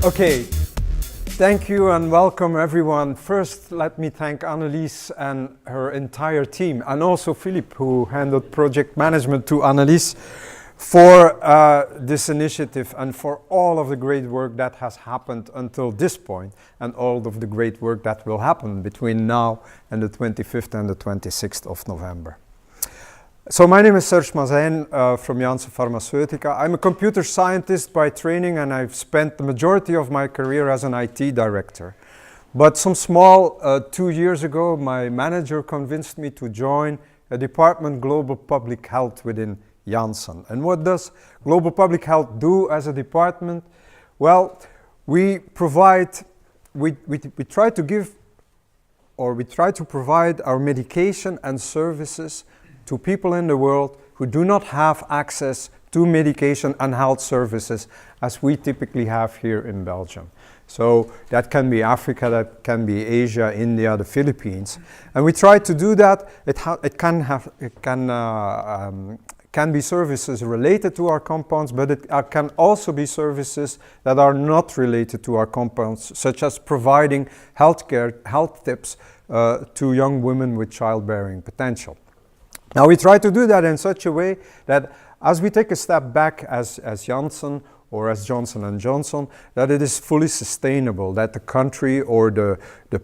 Okay, thank you and welcome everyone. First, let me thank Annelies and her entire team, and also Philippe, who handled project management to Annelies, for this initiative and for all of the great work that has happened until this point, and all of the great work that will happen between now and the 25th and the 26th of November. So my name is Serge Masyn from Janssen Pharmaceutica. I'm a computer scientist by training, and I've spent the majority of my career as an IT director. But 2 years ago, my manager convinced me to join a department, Global Public Health, within Janssen. And what does Global Public Health do as a department? Well, we try to provide our medication and services to people in the world who do not have access to medication and health services as we typically have here in Belgium. So that can be Africa, that can be Asia, India, the Philippines. And we try to do that. It can be services related to our compounds, but it can also be services that are not related to our compounds, such as providing health tips to young women with childbearing potential. Now we try to do that in such a way that as we take a step back as Janssen or as Johnson&Johnson, that it is fully sustainable, that the country or the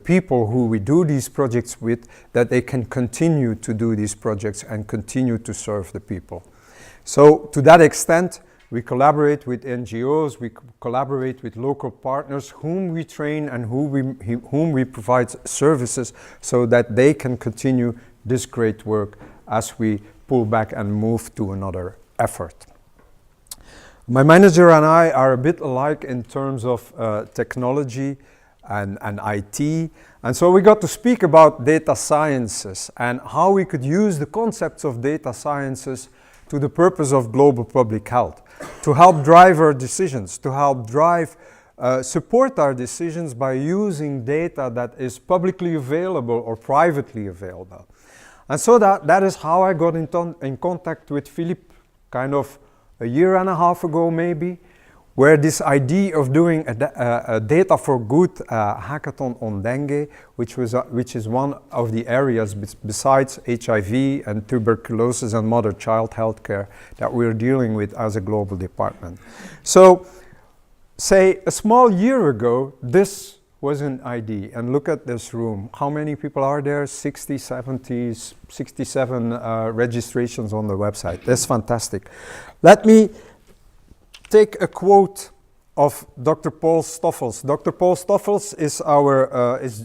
people who we do these projects with, that they can continue to do these projects and continue to serve the people. So to that extent, we collaborate with NGOs, we collaborate with local partners whom we train and whom we provide services so that they can continue this great work as we pull back and move to another effort. My manager and I are a bit alike in terms of technology and IT, and so we got to speak about data sciences and how we could use the concepts of data sciences to the purpose of global public health, to help drive our decisions, to help support our decisions by using data that is publicly available or privately available. And so that is how I got in contact with Philippe, kind of a year and a half ago maybe, where this idea of doing a data for good hackathon on dengue, which is one of the areas besides HIV and tuberculosis and mother-child healthcare that we're dealing with as a global department. So, say a small year ago, this was an idea, and look at this room. How many people are there? 60, 70, 67 registrations on the website. That's fantastic. Let me take a quote of Dr. Paul Stoffels. Dr. Paul Stoffels is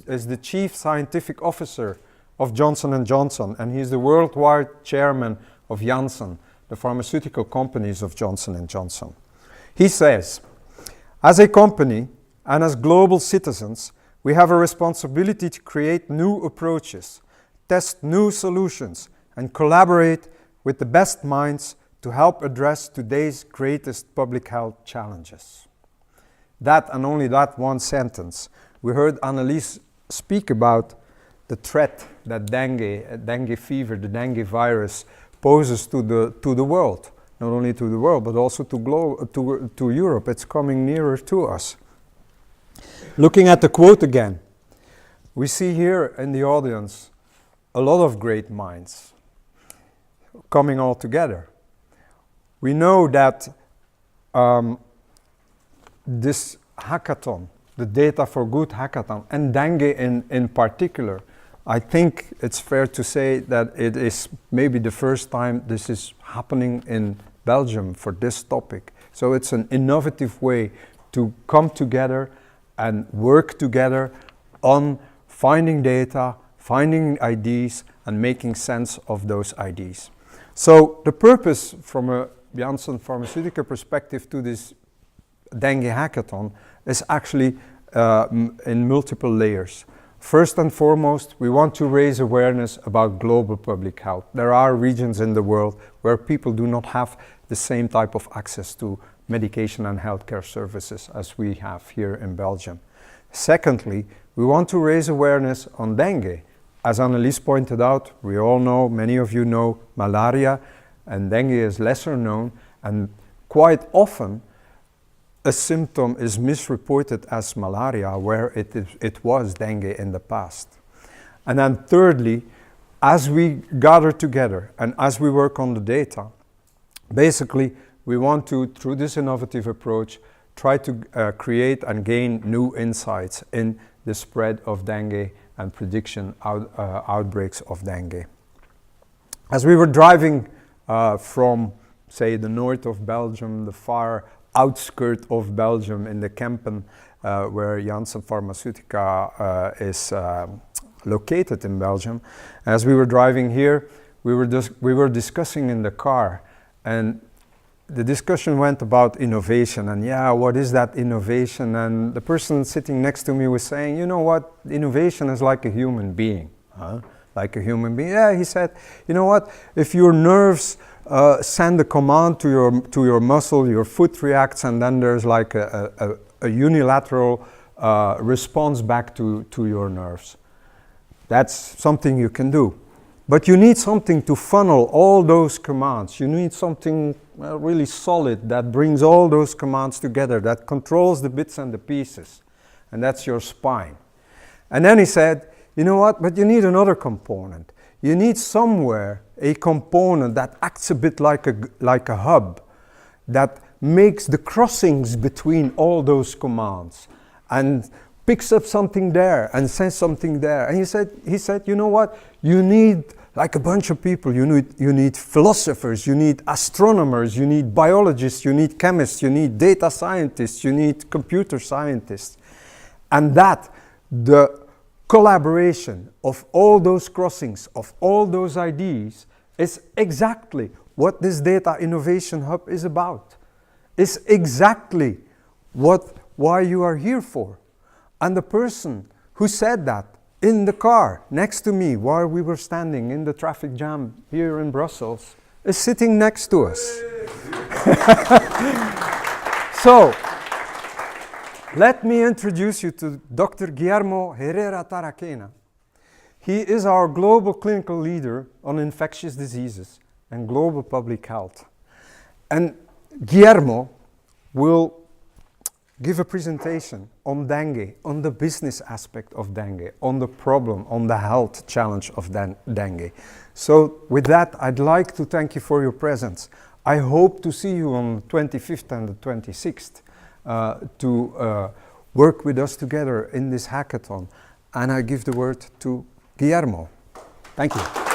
is the Chief Scientific Officer of Johnson&Johnson, and he's the worldwide chairman of Janssen, the pharmaceutical companies of Johnson&Johnson. He says, as a company, and as global citizens, we have a responsibility to create new approaches, test new solutions, and collaborate with the best minds to help address today's greatest public health challenges. That, and only that one sentence. We heard Annelies speak about the threat that dengue fever, the dengue virus, poses to the world. Not only to the world, but also to Europe. It's coming nearer to us. Looking at the quote again, we see here in the audience a lot of great minds coming all together. We know that this hackathon, the Data for Good hackathon, and dengue in particular, I think it's fair to say that it is maybe the first time this is happening in Belgium for this topic. So it's an innovative way to come together and work together on finding data, finding ideas, and making sense of those ideas. So the purpose from a Janssen pharmaceutical perspective to this dengue hackathon is actually in multiple layers. First and foremost, we want to raise awareness about global public health. There are regions in the world where people do not have the same type of access to medication and healthcare services as we have here in Belgium. Secondly, we want to raise awareness on dengue. As Annelies pointed out, we all know, many of you know, malaria, and dengue is lesser known, and quite often a symptom is misreported as malaria where it was dengue in the past. And then thirdly, as we gather together and as we work on the data, basically we want to, through this innovative approach, try to create and gain new insights in the spread of dengue and prediction outbreaks of dengue. As we were driving from, say, the north of Belgium, the far outskirt of Belgium in the Kempen, where Janssen Pharmaceutica is located in Belgium. As we were driving here, we were discussing in the car, and the discussion went about innovation, and yeah, what is that innovation? And the person sitting next to me was saying, you know what, innovation is like a human being. Huh? Like a human being? Yeah, he said, you know what, if your nerves send a command to your muscle, your foot reacts, and then there's like a unilateral response back to your nerves. That's something you can do. But you need something to funnel all those commands. You need something really solid that brings all those commands together, that controls the bits and the pieces. And that's your spine. And then he said, you know what, but you need another component. You need somewhere a component that acts a bit like a hub, that makes the crossings between all those commands and picks up something there and says something there. And he said, you know what, you need like a bunch of people. You need philosophers, you need astronomers, you need biologists, you need chemists, you need data scientists, you need computer scientists. And that, the collaboration of all those crossings, of all those ideas, is exactly what this Data Innovation Hub is about. It's exactly why you are here for. And the person who said that in the car next to me while we were standing in the traffic jam here in Brussels is sitting next to us. So, let me introduce you to Dr. Guillermo Herrera Taraquena. He is our global clinical leader on infectious diseases and global public health. And Guillermo will give a presentation on dengue, on the business aspect of dengue, on the problem, on the health challenge of dengue. So with that, I'd like to thank you for your presence. I hope to see you on the 25th and the 26th to work with us together in this hackathon. And I give the word to Guillermo. Thank you.